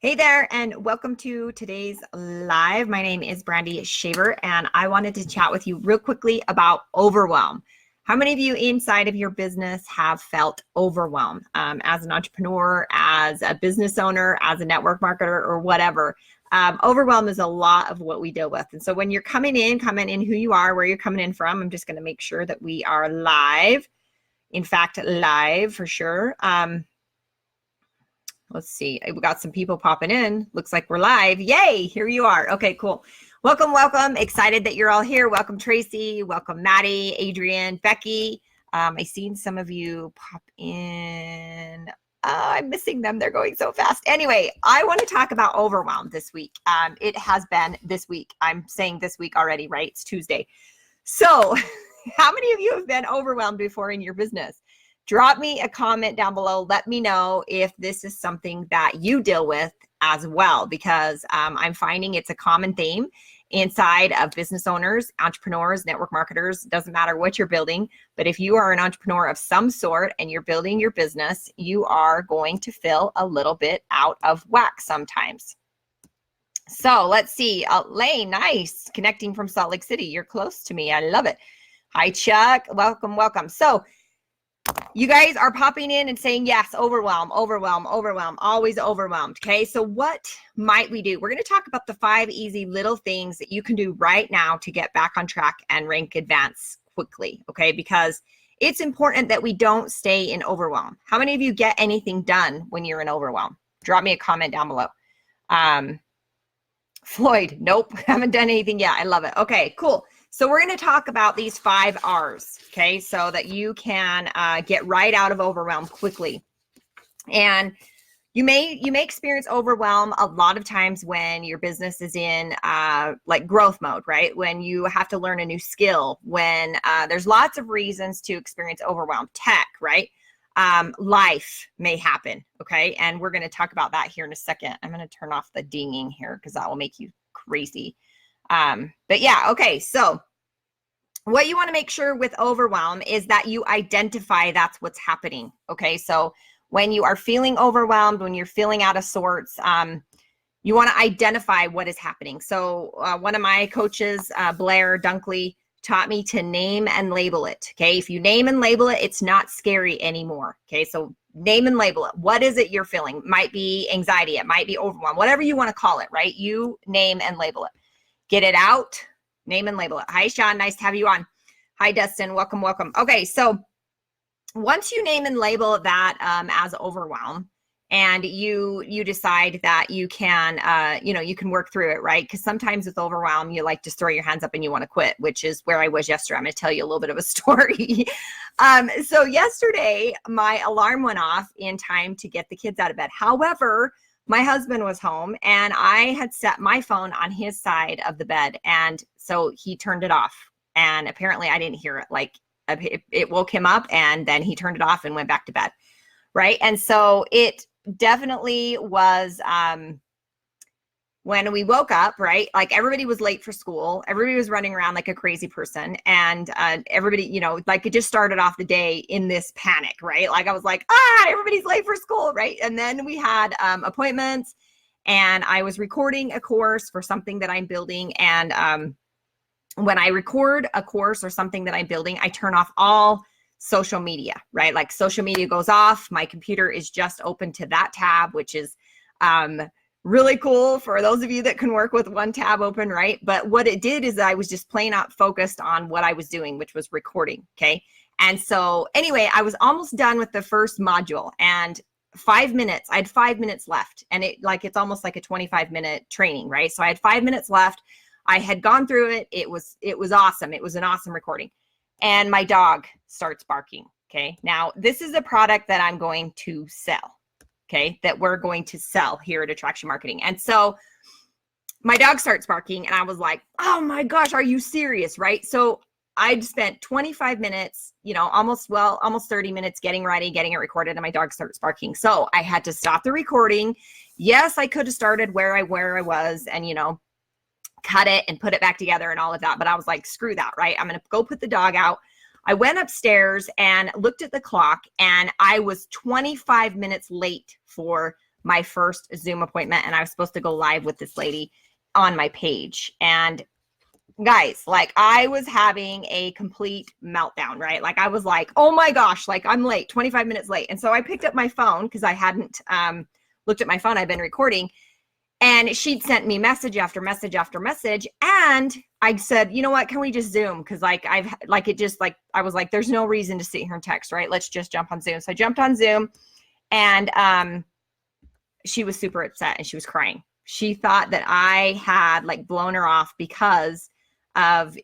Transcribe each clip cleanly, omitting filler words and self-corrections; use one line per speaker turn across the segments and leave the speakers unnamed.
Hey there, and welcome to today's live. My name is Brandy Shaver, and I wanted to chat with you real quickly about overwhelm. How many of you inside of your business have felt overwhelmed as an entrepreneur, as a business owner, as a network marketer, or whatever? Overwhelm is a lot of what we deal with. And so when you're coming in who you are, where you're coming in from. I'm just going to make sure that we are live. In fact, live for sure. Let's see. We got some people popping in. Looks like we're live. Yay, here you are. Okay, cool. Welcome, welcome. Excited that you're all here. Welcome, Tracy. Welcome, Maddie, Adrian, Becky. I seen some of you pop in. I'm missing them. They're going so fast. Anyway, I want to talk about overwhelm this week. It has been this week. I'm saying this week already, right? It's Tuesday. So how many of you have been overwhelmed before in your business? Drop me a comment down below. Let me know if this is something that you deal with as well, because I'm finding it's a common theme inside of business owners, entrepreneurs, network marketers. Doesn't matter what you're building, but if you are an entrepreneur of some sort and you're building your business, you are going to feel a little bit out of whack sometimes. So let's see. Lane, nice. Connecting from Salt Lake City. You're close to me. I love it. Hi, Chuck. Welcome, welcome. So you guys are popping in and saying, yes, overwhelm, overwhelm, overwhelm, always overwhelmed. Okay, so what might we do? We're going to talk about the 5 easy little things that you can do right now to get back on track and rank advance quickly. Okay, because it's important that we don't stay in overwhelm. How many of you get anything done when you're in overwhelm? Drop me a comment down below. Floyd, nope, haven't done anything yet. I love it. Okay, cool. So we're going to talk about these 5 R's, okay, so that you can get right out of overwhelm quickly. And you may experience overwhelm a lot of times when your business is in like growth mode, right? When you have to learn a new skill, when there's lots of reasons to experience overwhelm. Tech, right? Life may happen, okay? And we're going to talk about that here in a second. I'm going to turn off the dinging here because that will make you crazy. But yeah, okay. So what you want to make sure with overwhelm is that you identify that's what's happening. Okay. So when you are feeling overwhelmed, when you're feeling out of sorts, you want to identify what is happening. So one of my coaches, Blair Dunkley, taught me to name and label it. Okay. If you name and label it, it's not scary anymore. Okay. So name and label it. What is it you're feeling? It might be anxiety. It might be overwhelm, whatever you want to call it, right? You name and label it. Get it out, name and label it. Hi, Sean. Nice to have you on. Hi, Dustin. Welcome, welcome. Okay, so once you name and label that as overwhelm, and you decide that you can, you can work through it, right? Because sometimes with overwhelm, you like just throw your hands up and you want to quit, which is where I was yesterday. I'm going to tell you a little bit of a story. So yesterday, my alarm went off in time to get the kids out of bed. However, my husband was home and I had set my phone on his side of the bed. And so he turned it off. And apparently I didn't hear it. Like it woke him up and then he turned it off and went back to bed. Right. And so it definitely was, when we woke up, right, like everybody was late for school. Everybody was running around like a crazy person. And everybody, like it just started off the day in this panic, right? Like I was like, everybody's late for school, right? And then we had appointments and I was recording a course for something that I'm building. And when I record a course or something that I'm building, I turn off all social media, right? Like social media goes off. My computer is just open to that tab, which is really cool for those of you that can work with one tab open, right? But what it did is I was just plain out focused on what I was doing, which was recording, okay? And so anyway, I was almost done with the first module and 5 minutes, I had 5 minutes left and it's almost like a 25-minute training, right? So I had 5 minutes left. I had gone through it. It was awesome. It was an awesome recording. And my dog starts barking, okay? Now, this is a product that I'm going to sell. Okay, that we're going to sell here at Attraction Marketing. And so my dog starts barking and I was like, oh my gosh, are you serious, right? So I spent 25 minutes, almost 30 minutes getting ready, getting it recorded, and my dog starts barking. So I had to stop the recording. Yes, I could have started where I was and, cut it and put it back together and all of that. But I was like, screw that, right? I'm going to go put the dog out. I went upstairs and looked at the clock and I was 25 minutes late for my first Zoom appointment, and I was supposed to go live with this lady on my page. And guys, like I was having a complete meltdown, right? Like I was like, oh my gosh, like I'm late, 25 minutes late. And so I picked up my phone because I hadn't looked at my phone. I've been recording, and she'd sent me message after message after message. And I said, you know what, can we just Zoom? Because like I was like, there's no reason to sit here and text, right? Let's just jump on Zoom. So I jumped on Zoom, and she was super upset and she was crying. She thought that I had like blown her off because of,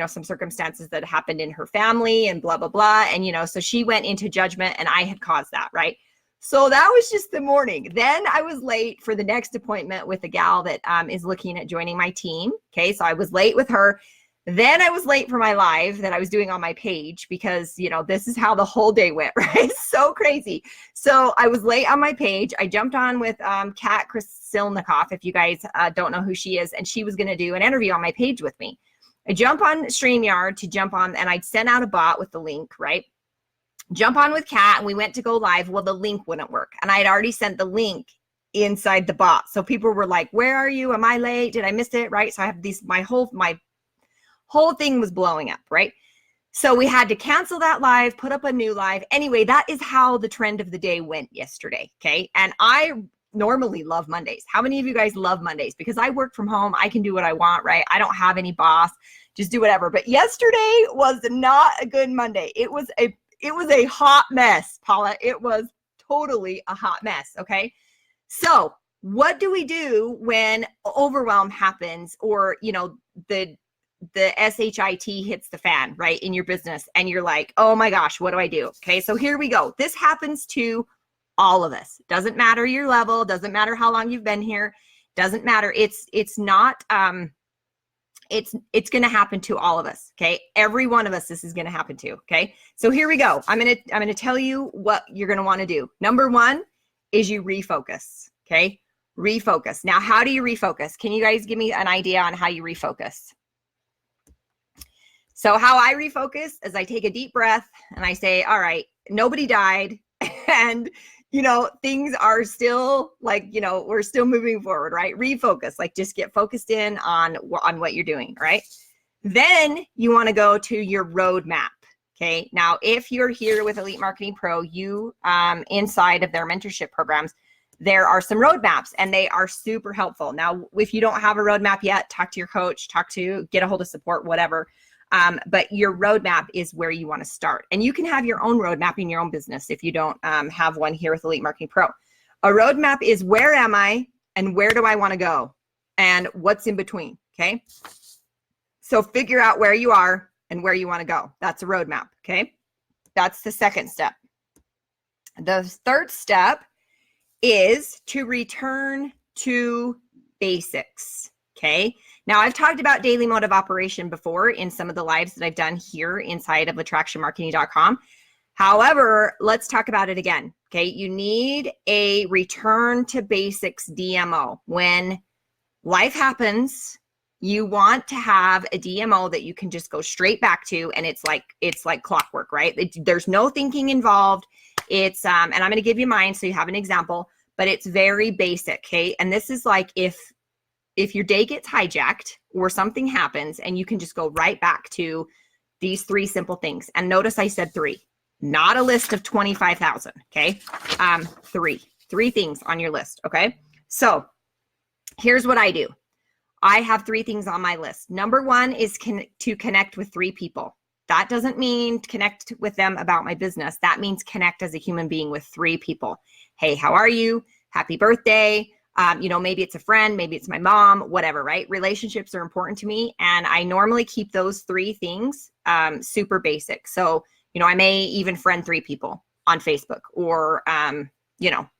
some circumstances that happened in her family and blah, blah, blah. And, so she went into judgment and I had caused that, right? So that was just the morning. Then I was late for the next appointment with a gal that is looking at joining my team. Okay. So I was late with her. Then I was late for my live that I was doing on my page because, this is how the whole day went, right? So crazy. So I was late on my page. I jumped on with Kat Krasilnikoff, if you guys don't know who she is, and she was going to do an interview on my page with me. I jump on StreamYard to jump on, and I'd sent out a bot with the link, right? Jump on with Kat, and we went to go live. Well, the link wouldn't work, and I had already sent the link inside the bot. So people were like, where are you? Am I late? Did I miss it? Right? So I have my whole thing was blowing up, right? So we had to cancel that live, put up a new live. Anyway, that is how the trend of the day went yesterday, okay? And I normally love Mondays. How many of you guys love Mondays? Because I work from home, I can do what I want, right? I don't have any boss, just do whatever. But yesterday was not a good Monday. It was a hot mess, Paula. It was totally a hot mess, okay? So what do we do when overwhelm happens, or, the SHIT hits the fan, right, in your business, and you're like, oh my gosh, what do I do? Okay, so here we go. This happens to all of us. Doesn't matter your level, doesn't matter how long you've been here, doesn't matter. It's not it's going to happen to all of us, okay? Every one of us, this is going to happen to, okay? So here we go. I'm going to tell you what you're going to want to do. Number one is you refocus, okay? Refocus. Now, how do you refocus? Can you guys give me an idea on how you refocus? So how I refocus is I take a deep breath and I say, all right, nobody died, and things are still like, we're still moving forward, right? Refocus, like just get focused in on what you're doing, right? Then you want to go to your roadmap. Okay. Now, if you're here with Elite Marketing Pro, you inside of their mentorship programs, there are some roadmaps and they are super helpful. Now, if you don't have a roadmap yet, talk to your coach, get a hold of support, whatever. But your roadmap is where you want to start. And you can have your own roadmap in your own business if you don't have one here with Elite Marketing Pro. A roadmap is where am I and where do I want to go and what's in between, okay? So figure out where you are and where you want to go. That's a roadmap, okay? That's the second step. The third step is to return to basics, okay? Now, I've talked about daily mode of operation before in some of the lives that I've done here inside of attractionmarketing.com. However, let's talk about it again, okay? You need a return to basics DMO. When life happens, you want to have a DMO that you can just go straight back to, and it's like clockwork, right? There's no thinking involved. It's and I'm going to give you mine so you have an example, but it's very basic, okay? And this is like if your day gets hijacked or something happens, and you can just go right back to these three simple things. And notice I said three, not a list of 25,000, okay? Three things on your list, okay? So here's what I do. I have three things on my list. Number one is to connect with three people. That doesn't mean connect with them about my business. That means connect as a human being with three people. Hey, how are you? Happy birthday. Maybe it's a friend, maybe it's my mom, whatever, right? Relationships are important to me. And I normally keep those three things super basic. So, I may even friend three people on Facebook or,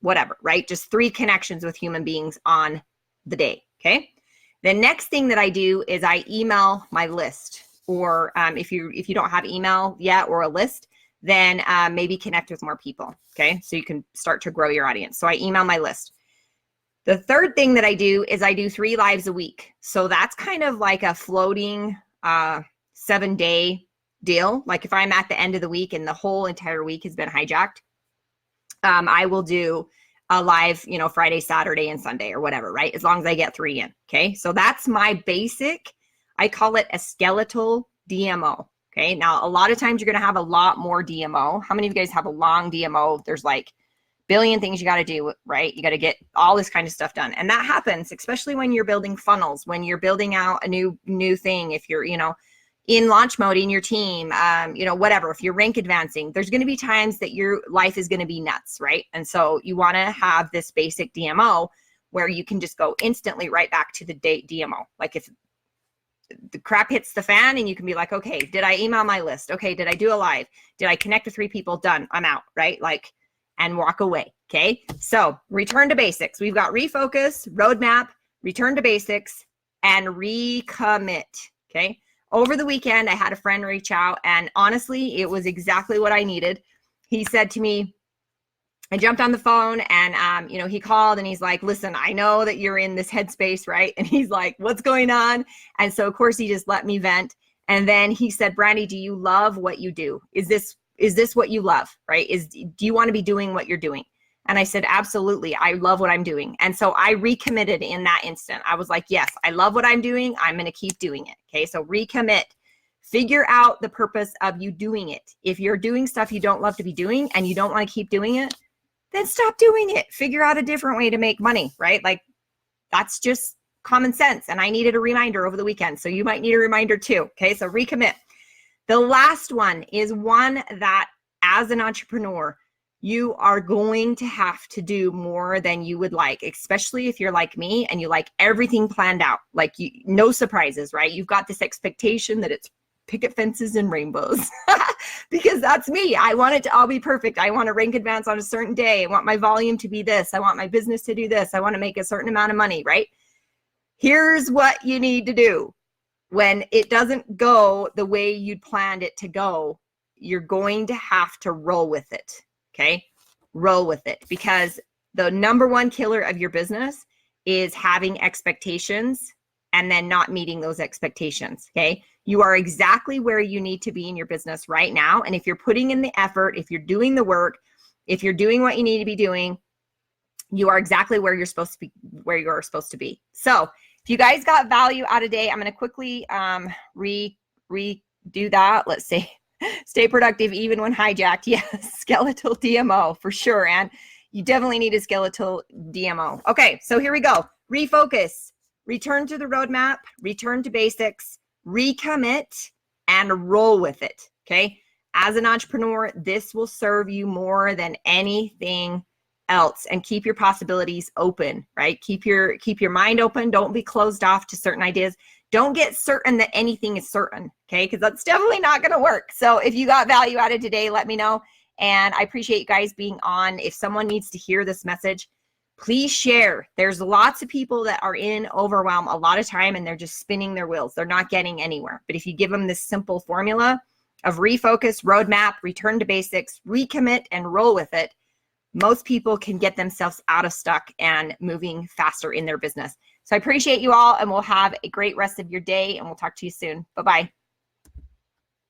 whatever, right? Just three connections with human beings on the day, okay? The next thing that I do is I email my list, or if you don't have email yet or a list, then maybe connect with more people, okay? So you can start to grow your audience. So I email my list. The third thing that I do is I do 3 lives a week. So that's kind of like a floating 7-day deal. Like if I'm at the end of the week and the whole entire week has been hijacked, I will do a live, you know, Friday, Saturday, and Sunday or whatever, right? As long as I get 3 in. Okay. So that's my basic, I call it a skeletal DMO. Okay. Now, a lot of times you're going to have a lot more DMO. How many of you guys have a long DMO? There's like billion things you got to do, right? You got to get all this kind of stuff done. And that happens, especially when you're building funnels, when you're building out a new thing, if you're, you know, in launch mode in your team, you know, whatever, if you're rank advancing, there's going to be times that your life is going to be nuts, right? And so you want to have this basic DMO where you can just go instantly right back to the date DMO. Like if the crap hits the fan and you can be like, okay, did I email my list? Okay, did I do a live? Did I connect to 3 people? Done, I'm out, right? Like, and walk away, okay? So return to basics. We've got refocus, roadmap, return to basics, and recommit, okay? Over the weekend, I had a friend reach out, and honestly, it was exactly what I needed. He said to me, I jumped on the phone and, you know, he called and he's like, listen, I know that you're in this headspace, right? And he's like, what's going on? And so of course he just let me vent. And then he said, Brandy, do you love what you do? Is this what you love, right? Do you want to be doing what you're doing? And I said, absolutely. I love what I'm doing. And so I recommitted in that instant. I was like, yes, I love what I'm doing. I'm going to keep doing it. Okay. So recommit, figure out the purpose of you doing it. If you're doing stuff you don't love to be doing and you don't want to keep doing it, then stop doing it. Figure out a different way to make money, right? Like that's just common sense. And I needed a reminder over the weekend. So you might need a reminder too. Okay. So recommit. The last one is one that as an entrepreneur, you are going to have to do more than you would like, especially if you're like me and you like everything planned out, like no surprises, right? You've got this expectation that it's picket fences and rainbows because that's me. I want it to all be perfect. I want to rank advance on a certain day. I want my volume to be this. I want my business to do this. I want to make a certain amount of money, right? Here's what you need to do. When it doesn't go the way you'd planned it to go, you're going to have to roll with it. Okay. Roll with it, because the number one killer of your business is having expectations and then not meeting those expectations. Okay. You are exactly where you need to be in your business right now. And if you're putting in the effort, if you're doing the work, if you're doing what you need to be doing, you are exactly where you're supposed to be, So if you guys got value out of today, I'm going to quickly redo that. Let's see. Stay productive even when hijacked. Yes, skeletal DMO for sure. And you definitely need a skeletal DMO. Okay, so here we go. Refocus, return to the roadmap, return to basics, recommit, and roll with it. Okay. As an entrepreneur, this will serve you more than anything else, and keep your possibilities open, right? Keep your mind open. Don't be closed off to certain ideas. Don't get certain that anything is certain, okay? Because that's definitely not going to work. So if you got value out of today, let me know. And I appreciate you guys being on. If someone needs to hear this message, please share. There's lots of people that are in overwhelm a lot of time and they're just spinning their wheels. They're not getting anywhere. But if you give them this simple formula of refocus, roadmap, return to basics, recommit, and roll with it, most people can get themselves out of stuck and moving faster in their business. So I appreciate you all, and we'll have a great rest of your day, and we'll talk to you soon. Bye-bye.